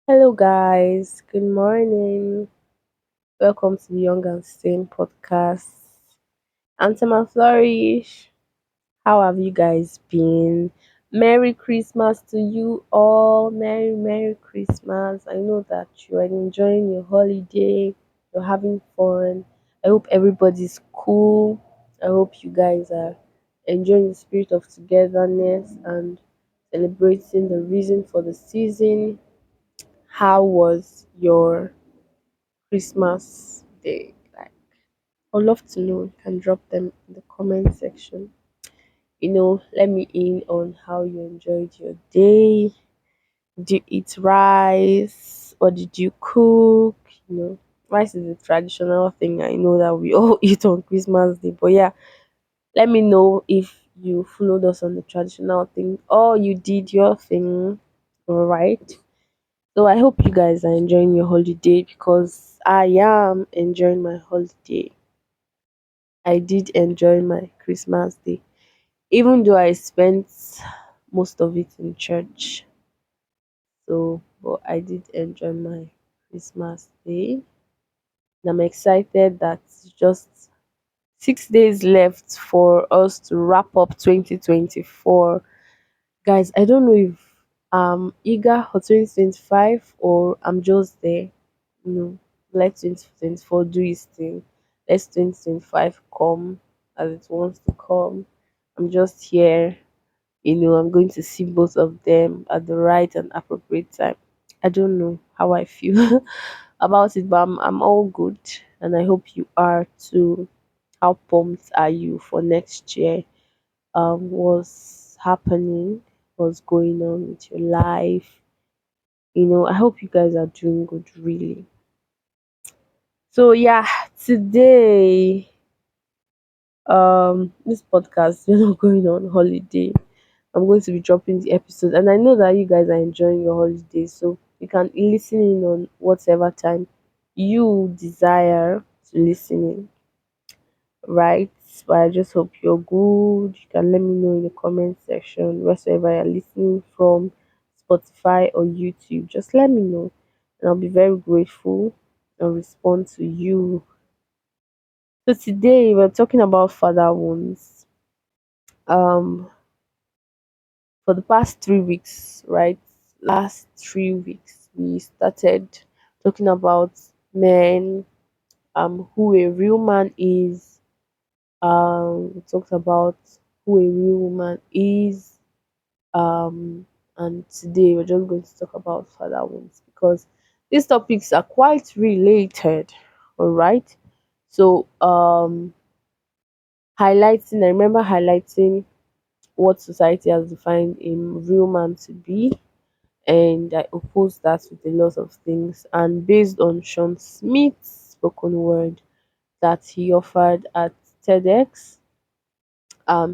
Hello, guys. Good morning. Welcome to the Young and Sane podcast. I'm Tamarflourish. How have you guys been? Merry Christmas to you all. Merry Christmas. I know that you are enjoying your holiday. You're having fun. I hope everybody's cool. I hope you guys are enjoying the spirit of togetherness and celebrating the reason for the season. How was your Christmas day? Like, I'd love to know. You can drop them in the comment section. Let me in on how you enjoyed your day. Did you eat rice or did you cook? Rice is a traditional thing. I know that we all eat on Christmas Day, but yeah, let me know if you followed us on the traditional thing or you did your thing. All right. So I hope you guys are enjoying your holiday because I am enjoying my holiday. I did enjoy my Christmas day, even though I spent most of it in church. So, but I did enjoy my Christmas day. And I'm excited that it's just 6 days left for us to wrap up 2024. Guys, I don't know if I'm eager for 2025 or I'm just there. Let 2024 do its thing. Let 2025 come as it wants to come. I'm just here. I'm going to see both of them at the right and appropriate time. I don't know how I feel about it, but I'm all good. And I hope you are too. How pumped are you for next year? What's happening? What's going on with your life? I hope you guys are doing good, really. So yeah, today this podcast we're not going on holiday. I'm going to be dropping the episode and I know that you guys are enjoying your holiday, so you can listen in on whatever time you desire to listen in, right? But I just hope you're good. You can let me know in the comment section wherever you're listening from, Spotify or YouTube. Just let me know and I'll be very grateful and respond to you. So today we're talking about father wounds. Um, for the past 3 weeks, right? Last 3 weeks, we started talking about men, who a real man is. We talked about who a real woman is. Um, and today we're just going to talk about father wounds because these topics are quite related. All right. So I remember highlighting what society has defined a real man to be, and I oppose that with a lot of things. And based on Sean Smith's spoken word that he offered at TEDx,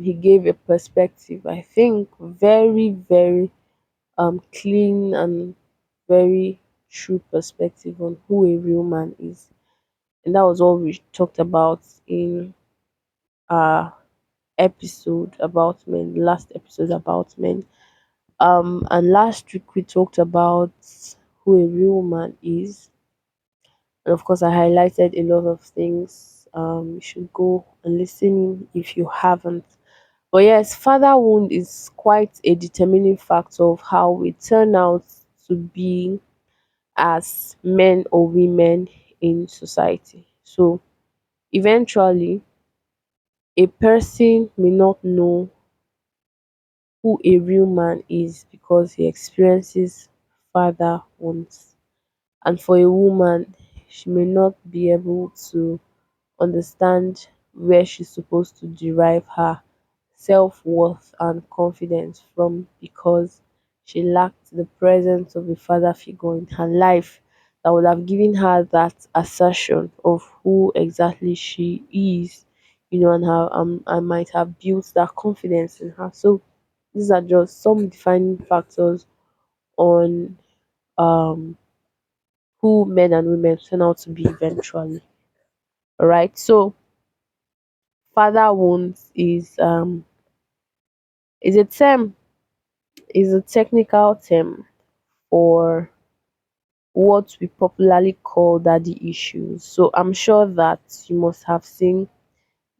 he gave a perspective, I think, very clean and very true perspective on who a real man is. And that was what we talked about in our episode about men, last episode about men. And last week we talked about who a real man is, and of course I highlighted a lot of things. You should go and listen if you haven't. But yes, father wound is quite a determining factor of how we turn out to be as men or women in society. So eventually, a person may not know who a real man is because he experiences father wounds. And for a woman, she may not be able to understand where she's supposed to derive her self worth and confidence from because she lacked the presence of a father figure in her life that would have given her that assertion of who exactly she is, and how I might have built that confidence in her. So these are just some defining factors on um who men and women turn out to be eventually. Alright. So father wounds is a term, is a technical term for what we popularly call daddy issues. So I'm sure that you must have seen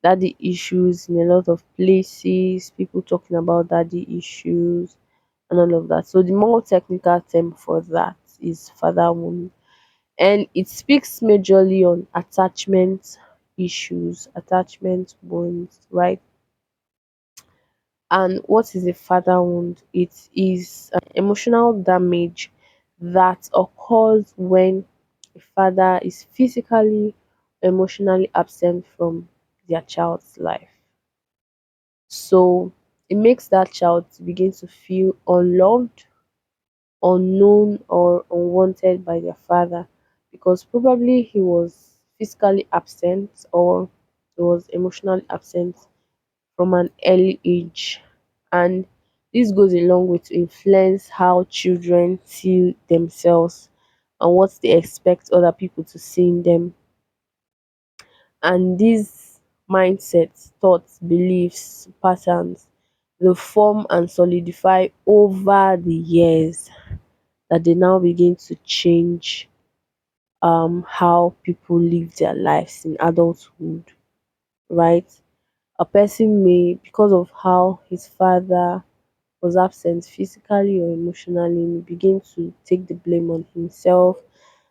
daddy issues in a lot of places, people talking about daddy issues and all of that. So the more technical term for that is father wound, and it speaks majorly on attachment issues, attachment wounds, right? And what is a father wound? It is emotional damage that occurs when a father is physically, emotionally absent from their child's life. So it makes that child to begin to feel unloved, unknown, or unwanted by their father, because probably he was physically absent or he was emotionally absent from an early age. And this goes a long way to influence how children see themselves and what they expect other people to see in them. And these mindsets, thoughts, beliefs, patterns, they form and solidify over the years, that they now begin to change how people live their lives in adulthood, right? A person may, because of how his father was absent physically or emotionally, may begin to take the blame on himself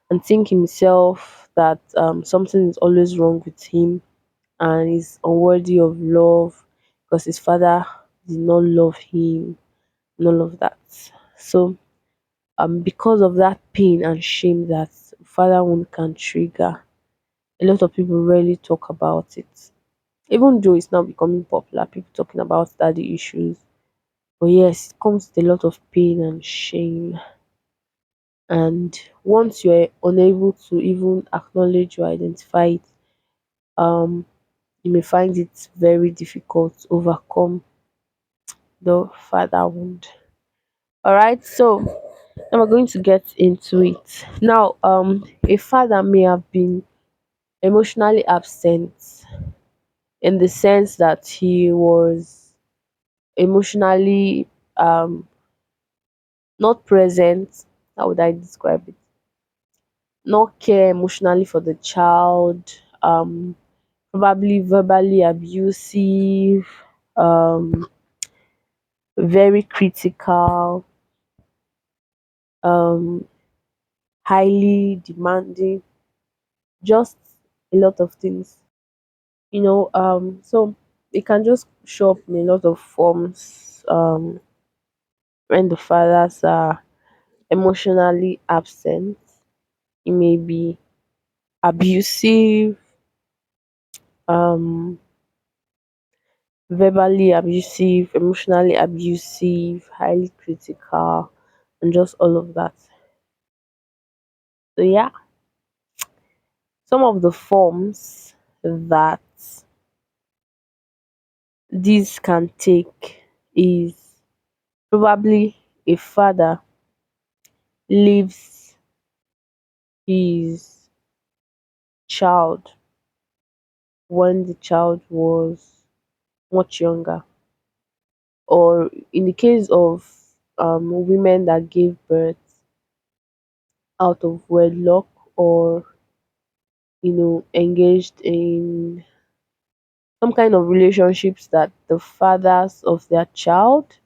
and think himself that something is always wrong with him and is unworthy of love because his father did not love him and all of that. So because of that pain and shame that fatherhood can trigger, a lot of people rarely talk about it. Even though it's now becoming popular, people talking about daddy issues. But yes, it comes with a lot of pain and shame. And once you're unable to even acknowledge or identify it, um, you may find it very difficult to overcome the father wound. All right, so now we're going to get into it. Now, a father may have been emotionally absent in the sense that he was emotionally not present. How would I describe it? Not care emotionally for the child, probably verbally abusive, um, very critical, um, highly demanding, just a lot of things. So it can just show up in a lot of forms when the fathers are emotionally absent. It may be abusive, um, verbally abusive, emotionally abusive, highly critical, and just all of that. So yeah, some of the forms that this can take is probably a father leaves his child when the child was much younger, or in the case of women that gave birth out of wedlock, or engaged in some kind of relationships that the fathers of their child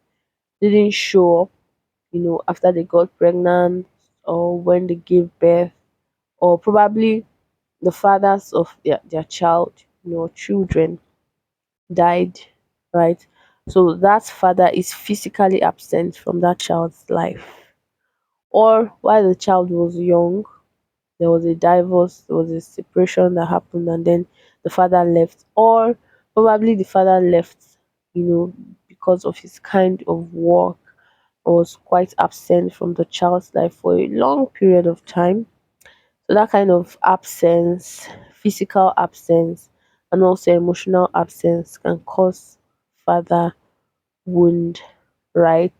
didn't show up, after they got pregnant or when they gave birth, or probably the fathers of their child, children died, right? So that father is physically absent from that child's life. Or while the child was young, there was a divorce, there was a separation that happened, and then the father left. Or probably the father left, because of his kind of work, was quite absent from the child's life for a long period of time. So that kind of absence, physical absence, and also emotional absence can cause father wound, right?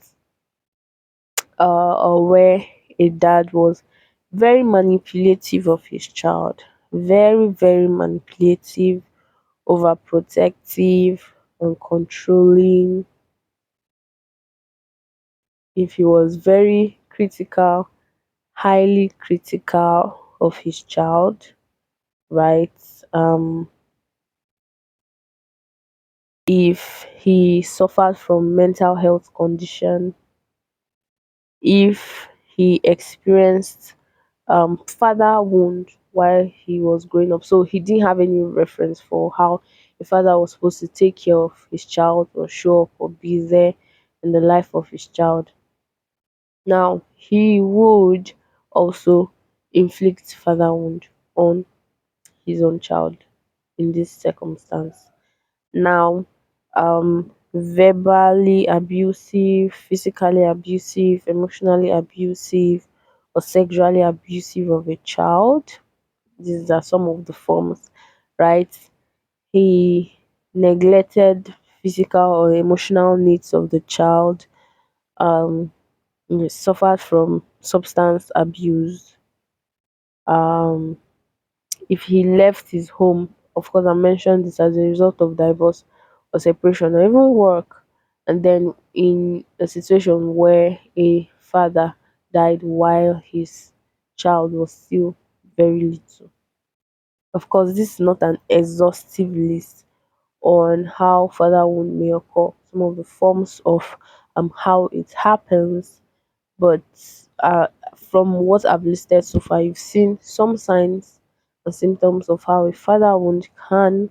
Or where a dad was very manipulative of his child, very, very manipulative, overprotective, and controlling. If he was very critical, highly critical of his child, right? Um, if he suffered from mental health condition, if he experienced father wound while he was growing up. So he didn't have any reference for how a father was supposed to take care of his child or show up or be there in the life of his child. Now he would also inflict father wound on his own child in this circumstance. Now, verbally abusive, physically abusive, emotionally abusive, or sexually abusive of a child. These are some of the forms, right? He neglected physical or emotional needs of the child. Um, he suffered from substance abuse. Um, if he left his home, of course, I mentioned this as a result of divorce or separation or even work, and then in a situation where a father died while his child was still very little. Of course, this is not an exhaustive list on how fatherhood may occur, some of the forms of how it happens, but from what I've listed so far, you've seen some signs and symptoms of how a father wound can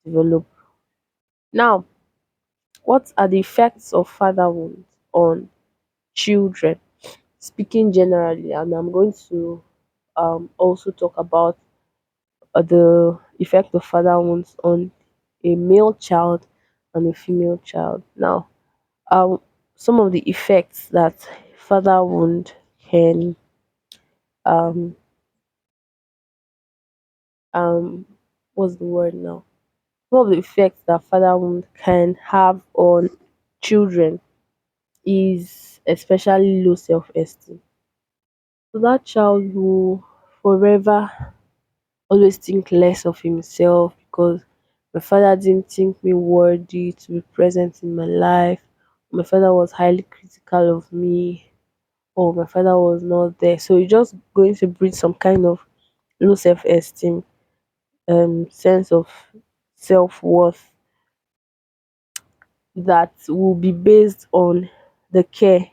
develop. Now, what are the effects of father wounds on children? Speaking generally, and I'm going to also talk about the effect of father wounds on a male child and a female child. Now, um, some of the effects that father wound can um um what's the word now? Some of the effects that fatherhood can have on children is especially low self-esteem. So that child will forever always think less of himself because my father didn't think me worthy to be present in my life. My father was highly critical of me, or my father was not there. So you're just going to breed some kind of low self-esteem, sense of self-worth that will be based on the care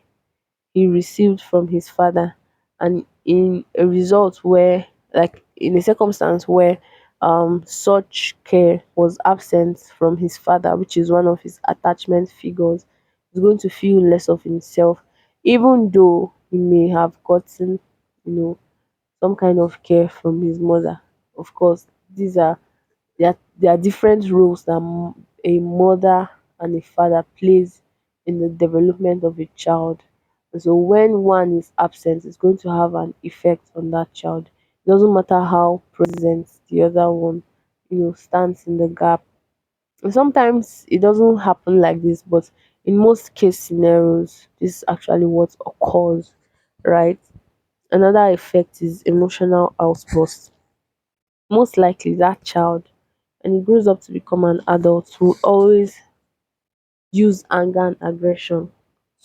he received from his father, and in a result where, like in a circumstance where such care was absent from his father, which is one of his attachment figures, he's going to feel less of himself, even though he may have gotten, some kind of care from his mother. Of course, these are there are different roles that a mother and a father plays in the development of a child. And so when one is absent, it's going to have an effect on that child. It doesn't matter how present the other one, stands in the gap. And sometimes it doesn't happen like this, but in most case scenarios, this is actually what occurs, right? Another effect is emotional outburst. Most likely that child, and he grows up to become an adult, will always use anger and aggression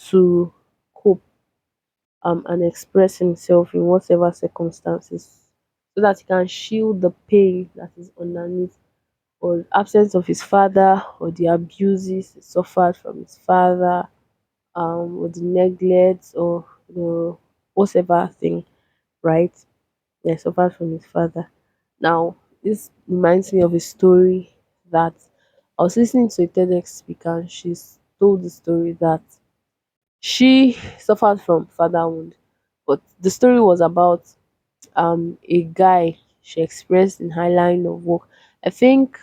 to cope and express himself in whatever circumstances, so that he can shield the pain that is underneath, or absence of his father, or the abuses he suffered from his father, or the neglect, or the whatever thing, right? He suffered from his father. Now, this reminds me of a story that I was listening to a TEDx speaker, and she told the story that she suffered from father wound, but the story was about a guy she experienced in her line of work. I think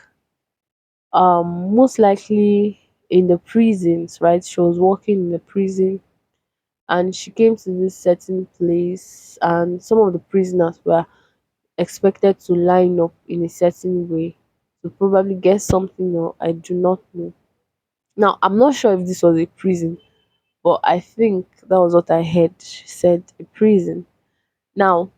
most likely in the prisons, right? She was working in the prison, and she came to this certain place, and some of the prisoners were expected to line up in a certain way to probably get something, or I do not know. Now, I'm not sure if this was a prison, but I think that was what I heard. She said a prison. Now,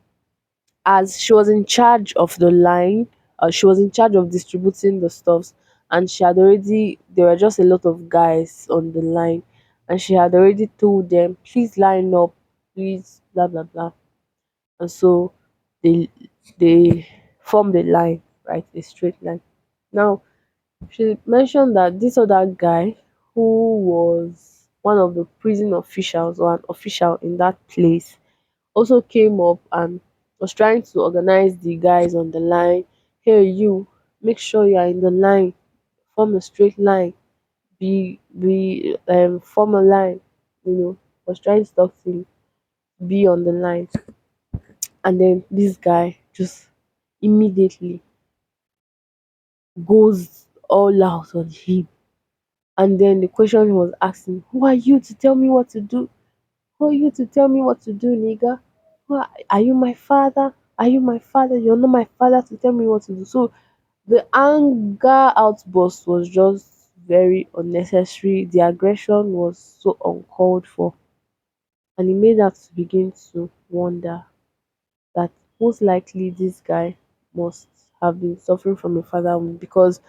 as she was in charge of the line, she was in charge of distributing the stuffs, and there were just a lot of guys on the line, and she had already told them, please line up, please, blah, blah, blah. and so they they formed a line, right, a straight line. Now she mentioned that this other guy, who was one of the prison officials or an official in that place, also came up and was trying to organize the guys on the line. Hey, you, make sure you are in the line, form a straight line, form a line, was trying to talk to him, be on the line. And then this guy just immediately goes all out on him. And then the question he was asking, who are you to tell me what to do? Who are you to tell me what to do, nigga? Are you my father? Are you my father? You're not my father to tell me what to do. So the anger outburst was just very unnecessary. The aggression was so uncalled for. And it made her to begin to wonder that most likely this guy must have been suffering from a father wound, because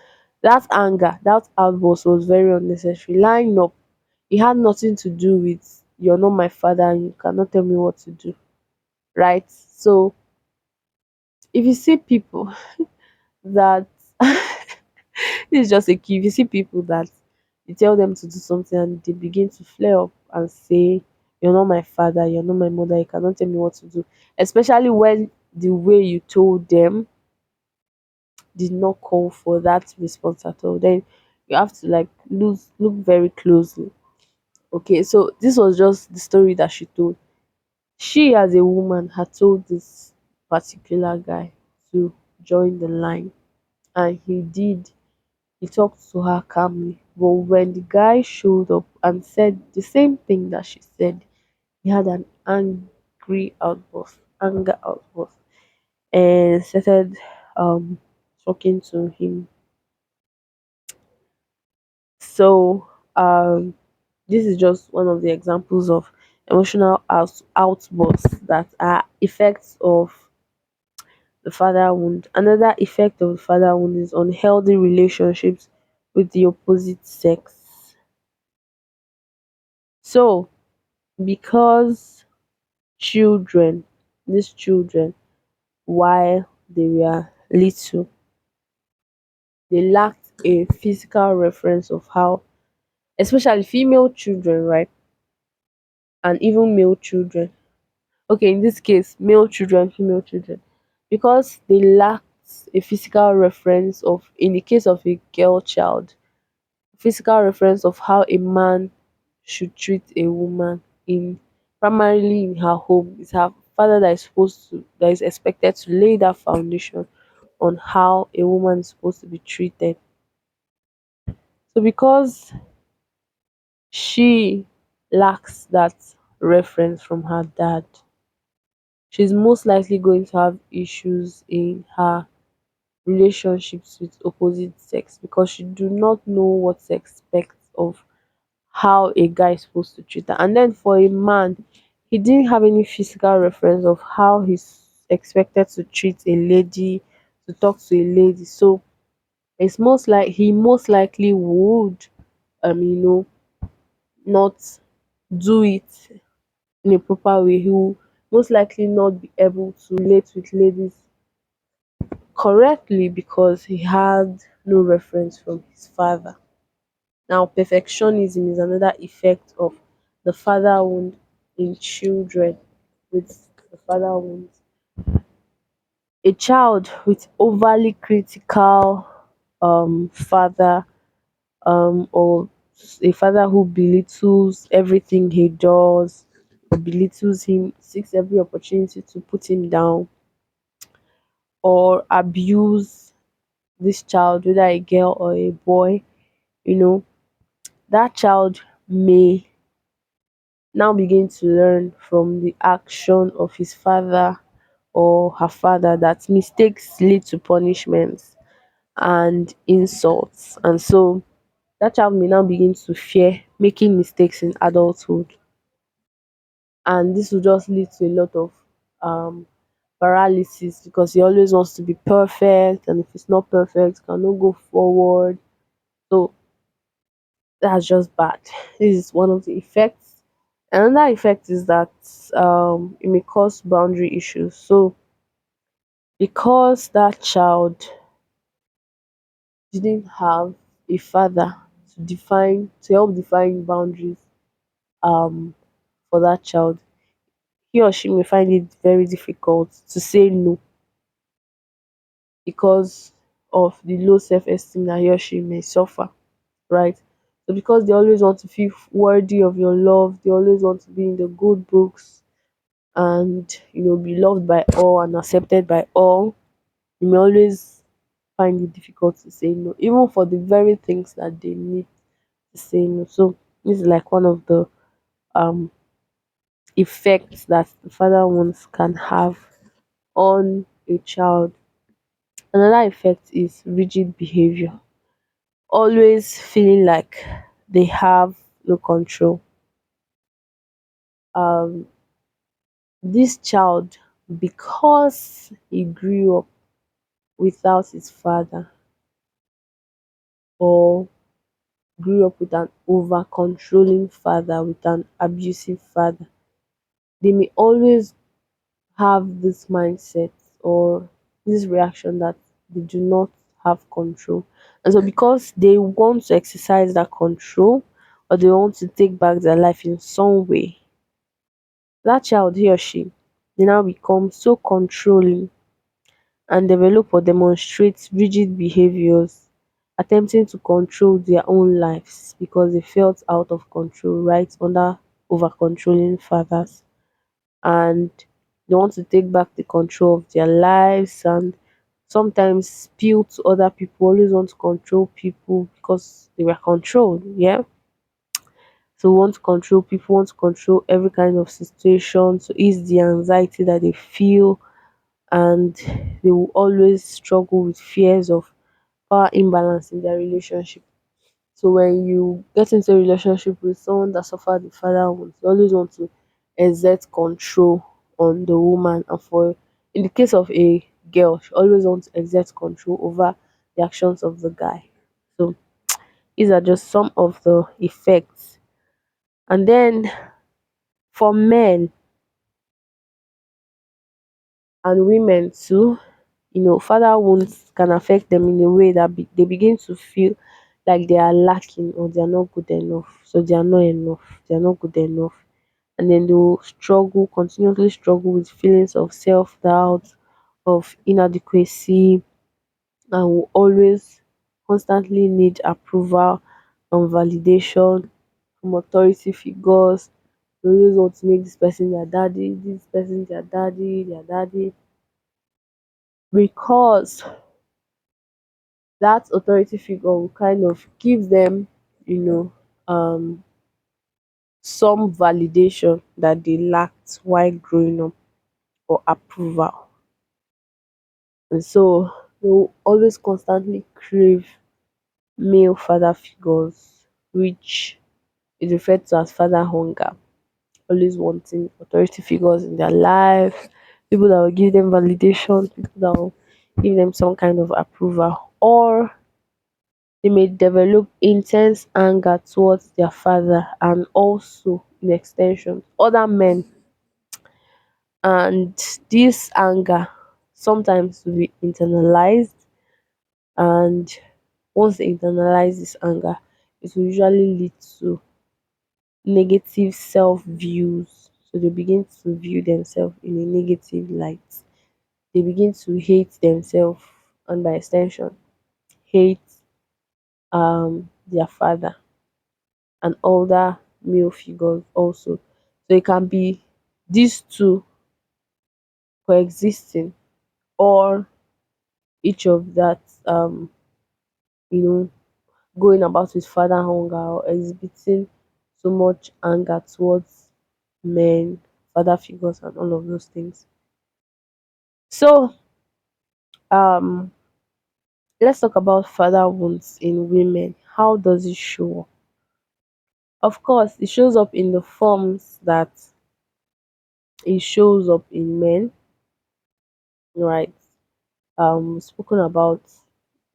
that anger, that outburst was very unnecessary. Lying up, it had nothing to do with you're not my father and you cannot tell me what to do, right? So if you see people that this is just a key. If you see people that you tell them to do something and they begin to flare up and say, you're not my father, you're not my mother, you cannot tell me what to do, especially when the way you told them did not call for that response at all, then you have to like look very closely. Okay, so this was just the story that she told. She, as a woman, had told this particular guy to join the line, and he did. He talked to her calmly. But when the guy showed up and said the same thing that she said, he had an anger outburst, and started talking to him. So this is just one of the examples of emotional outbursts that are effects of the father wound. Another effect of the father wound is unhealthy relationships with the opposite sex. So, because children, these children, while they were little, they lacked a physical reference of how, especially female children, right, and even male children. Okay, in this case, male children, female children, because they lacked a physical reference of, in the case of a girl child, physical reference of how a man should treat a woman in, primarily in her home. It's her father that is expected to lay that foundation on how a woman is supposed to be treated. So because she lacks that reference from her dad, she's most likely going to have issues in her relationships with opposite sex, because she do not know what to expect of how a guy is supposed to treat her. And then for a man, he didn't have any physical reference of how he's expected to treat a lady, to talk to a lady. So it's most like he most likely would not do it in a proper way. He will most likely not be able to relate with ladies correctly because he had no reference from his father. Now, perfectionism is another effect of the father wound in children with the father wound. A child with overly critical father, or a father who belittles everything he does, or belittles him, seeks every opportunity to put him down, or abuse this child, whether a girl or a boy, you know, that child may now begin to learn from the action of his father or her father that mistakes lead to punishments and insults. And so that child may now begin to fear making mistakes in adulthood. And this will just lead to a lot of um, paralysis, because he always wants to be perfect. And if it's not perfect, cannot go forward. So that's just bad. This is one of the effects. Another effect is that it may cause boundary issues. So because that child didn't have a father to help define boundaries um for that child, he or she may find it very difficult to say no because of the low self-esteem that he or she may suffer, right? So because they always want to feel worthy of your love, they always want to be in the good books and be loved by all and accepted by all, you may always find it difficult to say no, even for the very things that they need to say no. So this is like one of the um effects that the father wounds can have on a child. Another effect is rigid behavior, always feeling like they have no control. Um, this child, because he grew up without his father or grew up with an over controlling father, with an abusive father, they may always have this mindset or this reaction that they do not have control. And so, because they want to exercise that control or they want to take back their life in some way, that child, he or she, they now become so controlling and develop or demonstrate rigid behaviors, attempting to control their own lives because they felt out of control right under over controlling fathers, and they want to take back the control of their lives and sometimes spill to other people, always want to control people because they were controlled. Yeah. So want to control people, want to control every kind of situation to ease the anxiety that they feel, and they will always struggle with fears of power imbalance in their relationship. So when you get into a relationship with someone that suffered the father wound, you always want to exert control on the woman. And for in the case of a girl, she always wants to exert control over the actions of the guy. So these are just some of the effects. And then for men and women too, father wounds can affect them in a way that they begin to feel like they are lacking or they are not good enough. So they are not enough, they are not good enough. And then they will continuously struggle with feelings of self doubt, of inadequacy, and will always constantly need approval and validation from authority figures. They always want to make this person their daddy, this person their daddy, because that authority figure will kind of give them, you know, some validation that they lacked while growing up, or approval. And so they will always constantly crave male father figures, which is referred to as father hunger, always wanting authority figures in their life, people that will give them validation, people that will give them some kind of approval, or they may develop intense anger towards their father and also, in extension, other men. And this anger sometimes will be internalized, and once they internalize this anger, it will usually lead to negative self views. So they begin to view themselves in a negative light. They begin to hate themselves, and by extension, hate their father and older male figures also. So it can be these two coexisting, or each of that you know going about with father hunger or exhibiting so much anger towards men, father figures, and all of those things. So um let's talk about father wounds in women. How does it show up? Of course, it shows up in the forms that it shows up in men, right? Spoken about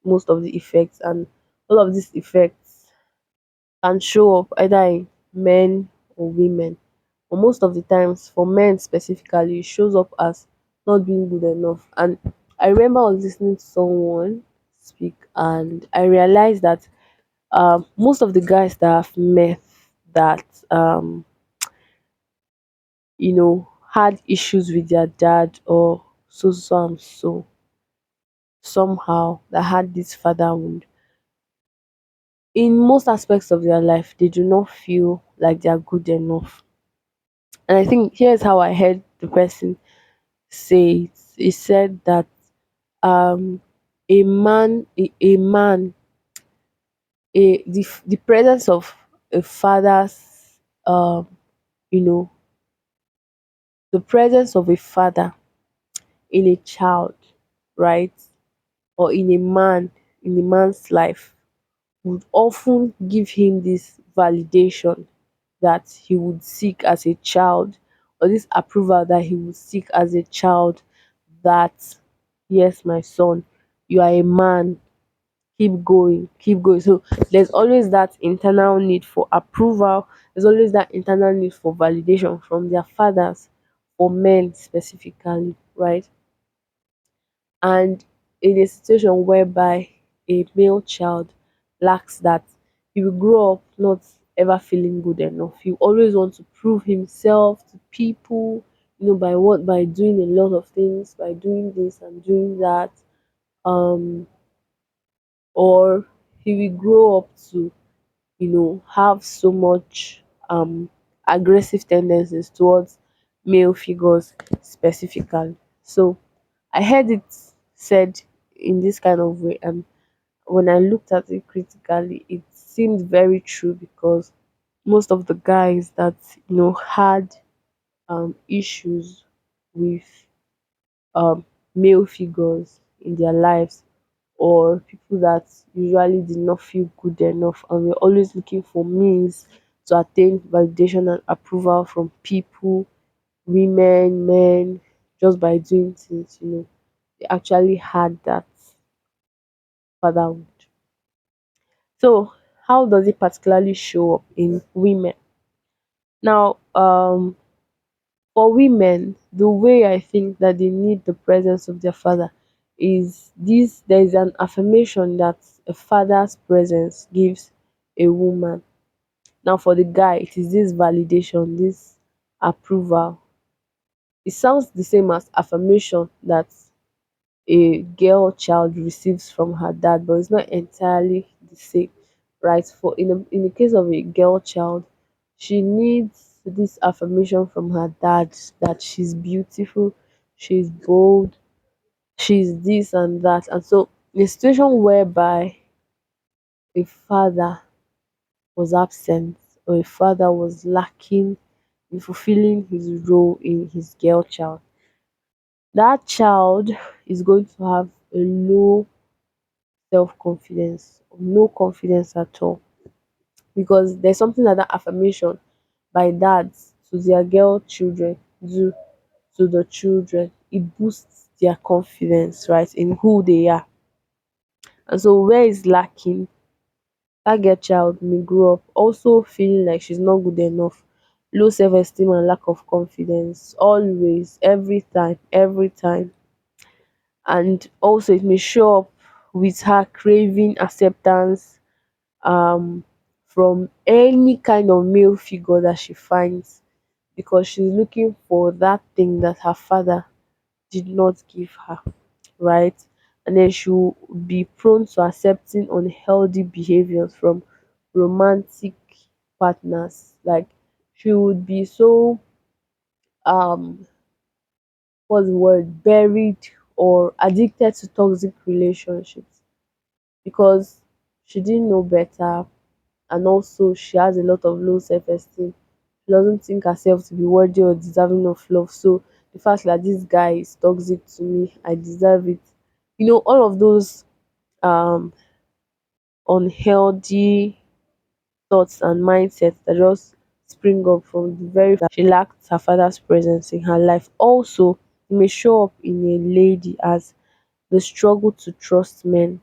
most of the effects, and all of these effects can show up either in men or women. but most of the times for men specifically, it shows up as not being good enough. And I remember I was listening to someone speak, and I realized that most of the guys that I've met that had issues with their dad, or so and so, somehow that had this father wound, in most aspects of their life they do not feel like they are good enough. And I think here's how I heard the person say it. He said that um a man, the presence of a father's, um you know the presence of a father in a child, right, or in a man's life, would often give him this validation that he would seek as a child, or this approval that he would seek as a child, that yes, my son, you are a man, keep going, keep going. So there's always that internal need for approval, there's always that internal need for validation from their fathers, for men specifically, right? And in a situation whereby a male child lacks that, he will grow up not ever feeling good enough. He always wants to prove himself to people, by doing a lot of things, by doing this and doing that. um or he will grow up to, have so much aggressive tendencies towards male figures specifically. So I heard it said in this kind of way, and when I looked at it critically, it seemed very true, because most of the guys that had issues with um, male figures in their lives, or people that usually did not feel good enough, and we're always looking for means to attain validation and approval from people, women, men, just by doing things, they actually had that fatherhood. So how does it particularly show up in women? Now, for women, the way I think that they need the presence of their father is this: there is an affirmation that a father's presence gives a woman. Now, for the guy, it is this validation, this approval. It sounds the same as affirmation that a girl child receives from her dad, but it's not entirely the same, right? For in the case of a girl child, she needs this affirmation from her dad that she's beautiful, she's bold, she's this and that. And so in a situation whereby a father was absent, or a father was lacking in fulfilling his role in his girl child, that child is going to have a low self-confidence, no confidence at all, because there's something like that affirmation by dads to their girl children do to the children. It boosts their confidence, right, in who they are. And so where is lacking, that girl child may grow up also feeling like she's not good enough, low self-esteem and lack of confidence, always, every time. And also it may show up with her craving acceptance um from any kind of male figure that she finds, because she's looking for that thing that her father did not give her, right? And then she'll be prone to accepting unhealthy behaviors from romantic partners. Like, she would be so um what's the word, buried or addicted to toxic relationships, because she didn't know better, and also she has a lot of low self-esteem. She doesn't think herself to be worthy or deserving of love. So the fact that this guy is toxic to me, I deserve it. All of those um unhealthy thoughts and mindsets that just spring up from the very fact she lacked her father's presence in her life. Also, it may show up in a lady as the struggle to trust men,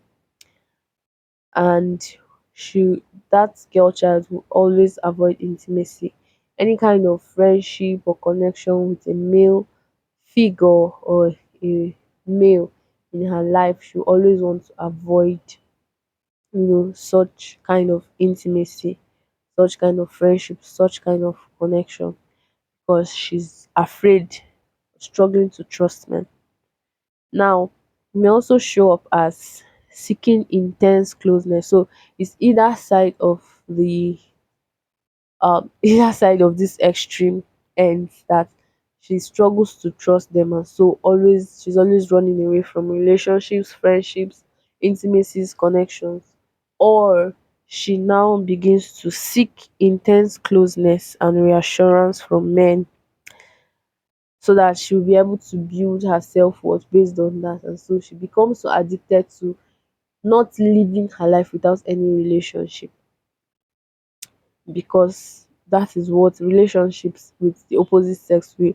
and she that girl child will always avoid intimacy any kind of friendship or connection with a male figure or a male in her life, she always wants to avoid, such kind of intimacy, such kind of friendship, such kind of connection, because she's afraid, struggling to trust men. Now, it may also show up as seeking intense closeness. So it's either side of the either side of this extreme ends, that she struggles to trust them, and so she's always running away from relationships, friendships, intimacies, connections. Or she now begins to seek intense closeness and reassurance from men, so that she'll be able to build her self-worth based on that. And so she becomes so addicted to not living her life without any relationship, because that is what relationships with the opposite sex will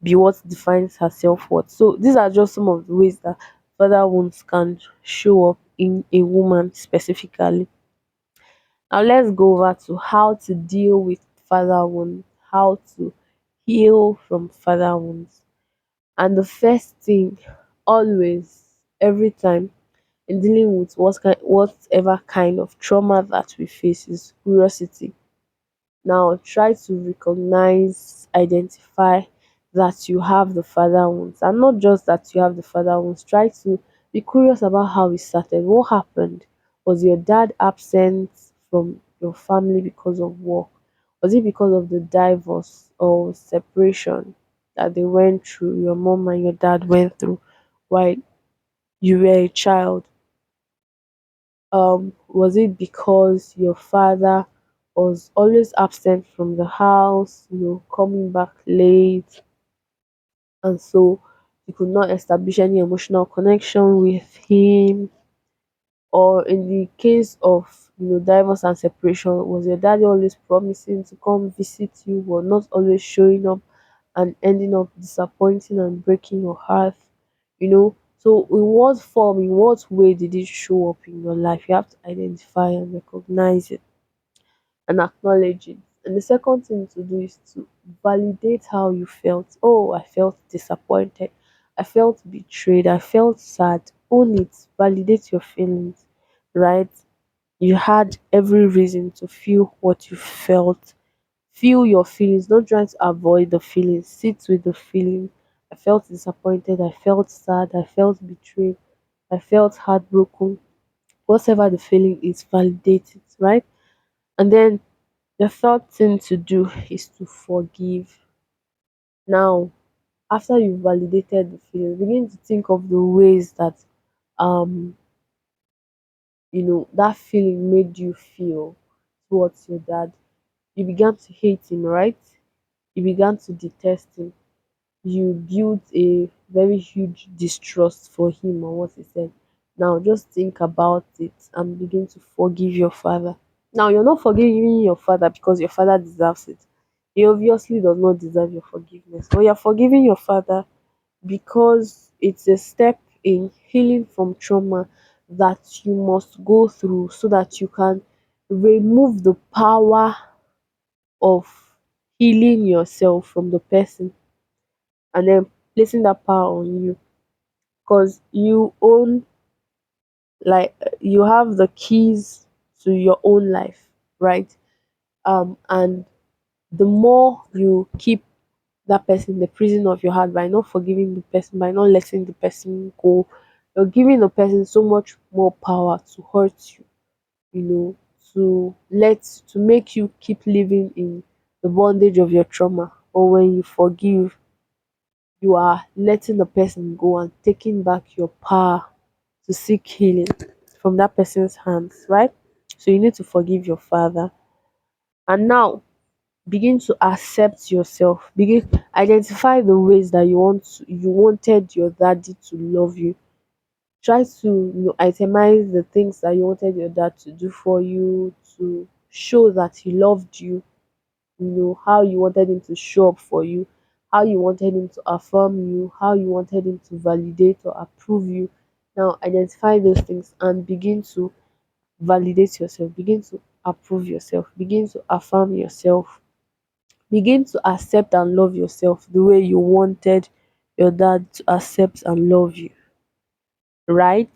be what defines her self-worth. So these are just some of the ways that father wounds can show up in a woman specifically. Now let's go over to how to deal with father wounds, how to heal from father wounds. And the first thing, always, every time, in dealing with whatever kind of trauma that we face, is curiosity. Now try to recognize, identify that you have the father wounds, and not just that you have the father wounds. Try to be curious about how it started. What happened? Was your dad absent from your family because of work? Was it because of the divorce or separation that they went through, your mom and your dad went through while you were a child? Was it because your father was always absent from the house, coming back late, and so you could not establish any emotional connection with him? Or in the case of divorce and separation, was your daddy always promising to come visit you but not always showing up, and ending up disappointing and breaking your heart? So in what form, in what way did it show up in your life? You have to identify and recognize it and acknowledge it. And the second thing to do is to validate how you felt. Oh, I felt disappointed, I felt betrayed, I felt sad. Own it, validate your feelings, right? You had every reason to feel what you felt. Feel your feelings, don't try to avoid the feelings, sit with the feeling. I felt disappointed, I felt sad, I felt betrayed, I felt heartbroken. Whatever the feeling is, validate it, right? And then the third thing to do is to forgive. Now, after you've validated the feeling, begin to think of the ways that um that feeling made you feel towards your dad. You began to hate him, right? You began to detest him. You built a very huge distrust for him and what he said. Now just think about it and begin to forgive your father. Now you're not forgiving your father because your father deserves it. He obviously does not deserve your forgiveness. But you're forgiving your father because it's a step in healing from trauma that you must go through, so that you can remove the power of healing yourself from the person, and then placing that power on you, because you own, like, you have the keys to your own life, right? And the more you keep that person in the prison of your heart by not forgiving the person, by not letting the person go, you're giving the person so much more power to hurt you, you know to make you keep living in the bondage of your trauma. Or when you forgive, you are letting the person go and taking back your power to seek healing from that person's hands, right? So you need to forgive your father. And now begin to accept yourself. Begin identify the ways that you wanted your daddy to love you. Try to itemize the things that you wanted your dad to do for you, to show that he loved you. How you wanted him to show up for you, how you wanted him to affirm you, how you wanted him to validate or approve you. Now identify those things and begin to validate yourself, begin to approve yourself, begin to affirm yourself. Begin to accept and love yourself the way you wanted your dad to accept and love you, right?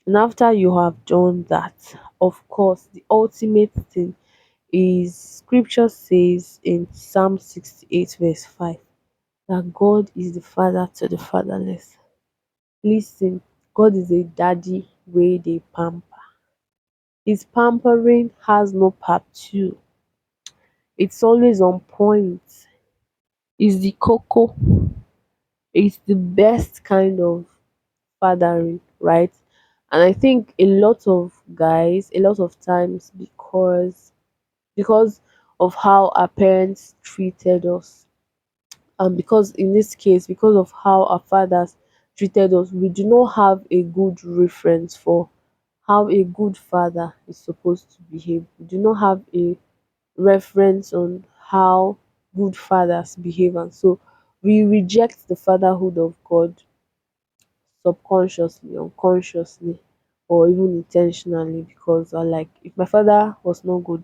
And after you have done that, of course, the ultimate thing is scripture says in Psalm 68, verse 5, that God is the father to the fatherless. Listen, God is a daddy where they pamper. His pampering has no part two. It's always on point. It's the cocoa. It's the best kind of fathering, right? And I think a lot of guys, a lot of times, because of how our parents treated us, and because in this case, because of how our fathers treated us, we do not have a good reference for how a good father is supposed to behave. We do not have a reference on how good fathers behave, and so we reject the fatherhood of God subconsciously, unconsciously, or even intentionally, because I like, if my father was not good,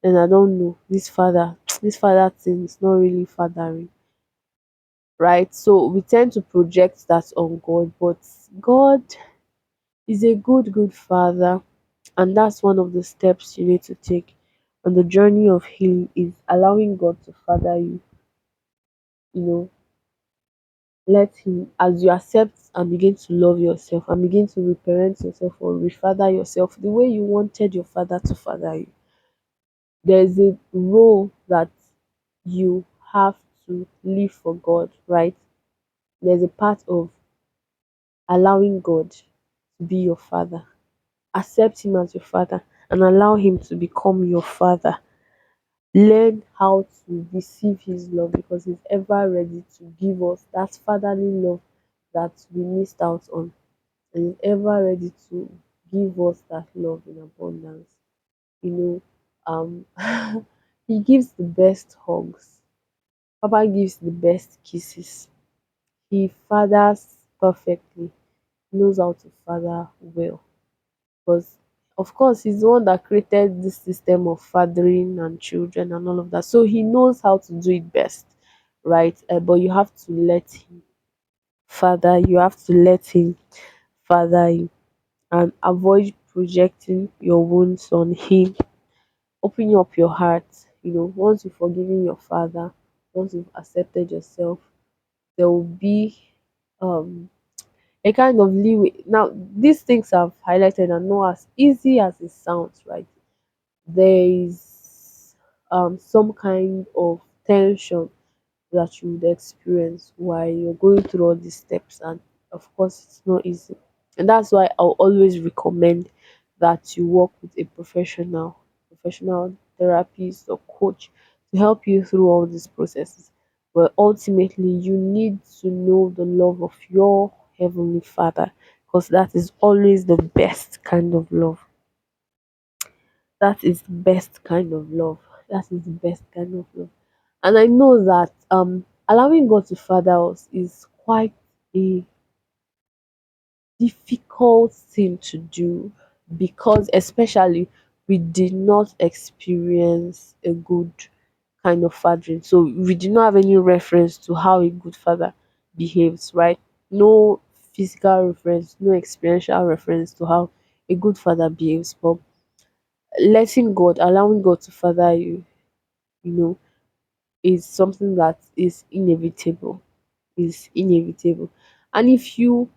then I don't know, this father this father thing is not really fathering, right? So we tend to project that on God, but God is a good father, and that's one of the steps you need to take on the journey of healing, is allowing God to father you. You know, let him, as you accept and begin to love yourself and begin to reparent yourself or refather yourself the way you wanted your father to father you, there's a role that you have to live for God, right? There's a part of allowing God to be your father. Accept him as your father and allow him to become your father. Learn how to receive his love, because he's ever ready to give us that fatherly love that we missed out on, and is ever ready to give us that love in abundance. You know, he gives the best hugs. Papa gives the best kisses. He fathers perfectly. He knows how to father well. Because of course he's the one that created this system of fathering and children and all of that. So he knows how to do it best, right? But you have to let him father. You have to let him father you, and avoid projecting your wounds on him. Open up your heart. Once you've forgiven your father, once you've accepted yourself, there will be um a kind of leeway. Now, these things I've highlighted are not as easy as it sounds, right? There is some kind of tension that you would experience while you're going through all these steps, and of course it's not easy. And that's why I'll always recommend that you work with a professional therapist or coach to help you through all these processes. But ultimately you need to know the love of your heavenly father, because that is always the best kind of love. That is the best kind of love. That is the best kind of love. And I know that allowing God to father us is quite a difficult thing to do, because especially we did not experience a good kind of fathering. So we do not have any reference to how a good father behaves, right? No physical reference, no experiential reference to how a good father behaves. But allowing God to father you, you know, is something that is inevitable. Is inevitable. And if you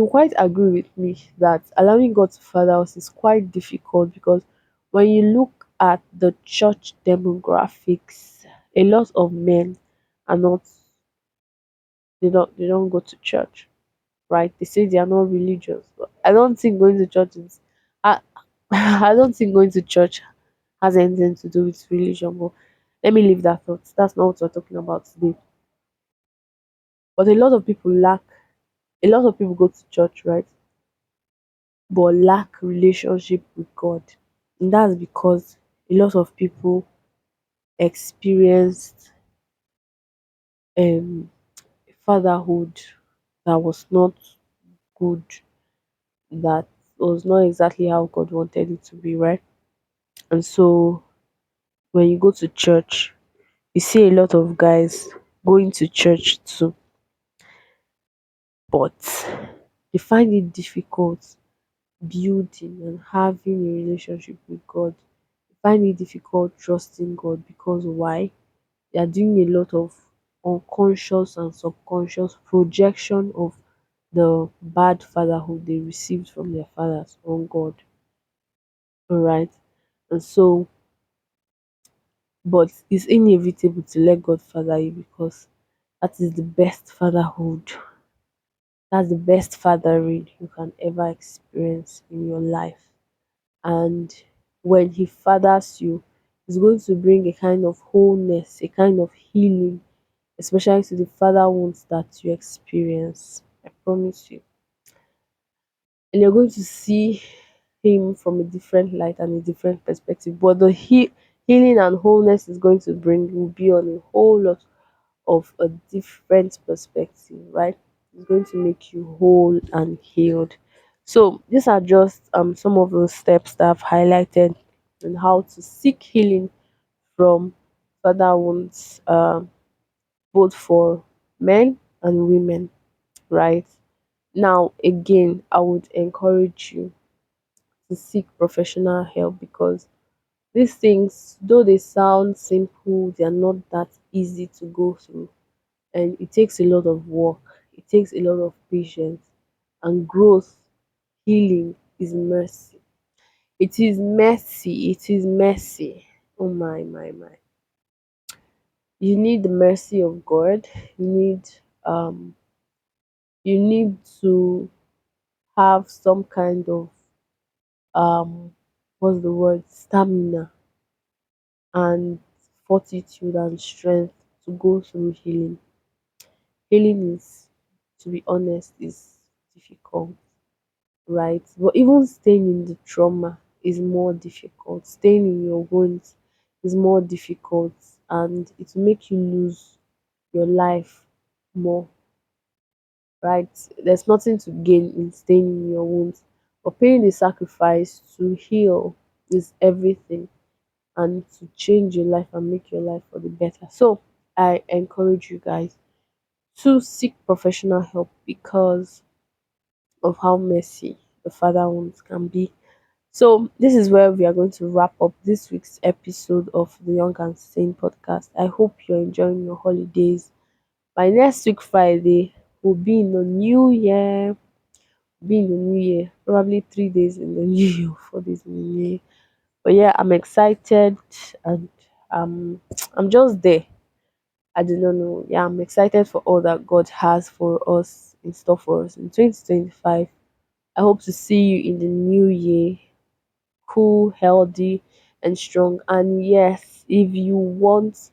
quite agree with me that allowing God to father us is quite difficult, because when you look at the church demographics, a lot of men are not they don't go to church, right? They say they are not religious, but I don't think going to church is I I don't think going to church has anything to do with religion. But let me leave that thought. That's not what we're talking about today. But a lot of people go to church, right? But lack relationship with God. And that's because a lot of people experienced um fatherhood that was not good, that was not exactly how God wanted it to be, right? And so when you go to church, You see a lot of guys going to church too, but they find it difficult building and having a relationship with God. They find it difficult trusting God because why? They are doing a lot of unconscious and subconscious projection of the bad fatherhood they received from their fathers on God. All right. And so, but it's inevitable to let God father you because that is the best fatherhood. That's the best fathering you can ever experience in your life. And when He fathers you, it's going to bring a kind of wholeness, a kind of healing, especially to the father wounds that you experience. I promise you. And you're going to see Him from a different light and a different perspective. But the healing and wholeness is going to bring will be on a whole lot of a different perspective, right? It's going to make you whole and healed. So these are just some of those steps that I've highlighted on how to seek healing from father wounds, both for men and women, right? Now, again, I would encourage you to seek professional help because these things, though they sound simple, they are not that easy to go through, and it takes a lot of work, it takes a lot of patience, and growth. Healing is mercy. It is mercy, it is mercy. Oh my. You need the mercy of God. You need um you need to have some kind of what's the word, stamina and fortitude and strength to go through healing. Healing is, to be honest, is difficult, right? But even staying in the trauma is more difficult. Staying in your wounds is more difficult, and it will make you lose your life more, right? There's nothing to gain in staying in your wounds, but paying the sacrifice to heal is everything and to change your life and make your life for the better. So I encourage you guys to seek professional help because of how messy the father wounds can be. So this is where we are going to wrap up this week's episode of the Young and Sane podcast. I hope you're enjoying your holidays. By next week Friday, we'll be in the new year. Be in the new year. Probably 3 days in the new year, 4 days in the new year. But yeah, I'm excited and um I'm just there. I do not know. Yeah, I'm excited for all that God has for us in store for us in 2025. I hope to see you in the new year, cool, healthy, and strong. And yes, if you want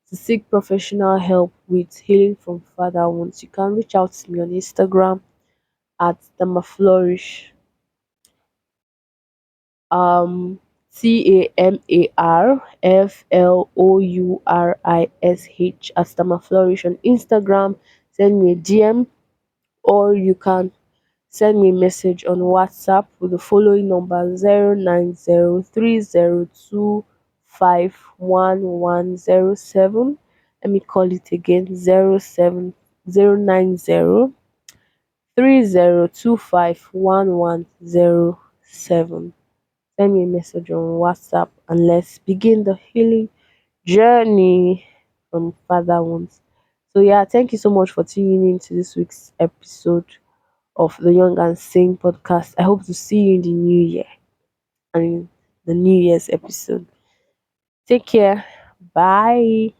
to seek professional help with healing from father wounds, you can reach out to me on Instagram at Tamarflourish. Um, Tamarflourish at Tamarflourish on Instagram. Send me a DM, or you can send me a message on WhatsApp with the following number: 09030251107. Let me call it again: 07090251107. Send me a message on WhatsApp and let's begin the healing journey from father wounds. So yeah, thank you so much for tuning in to this week's episode of the Young and Sane podcast. I hope to see you in the new year and in the New Year's episode. Take care. Bye.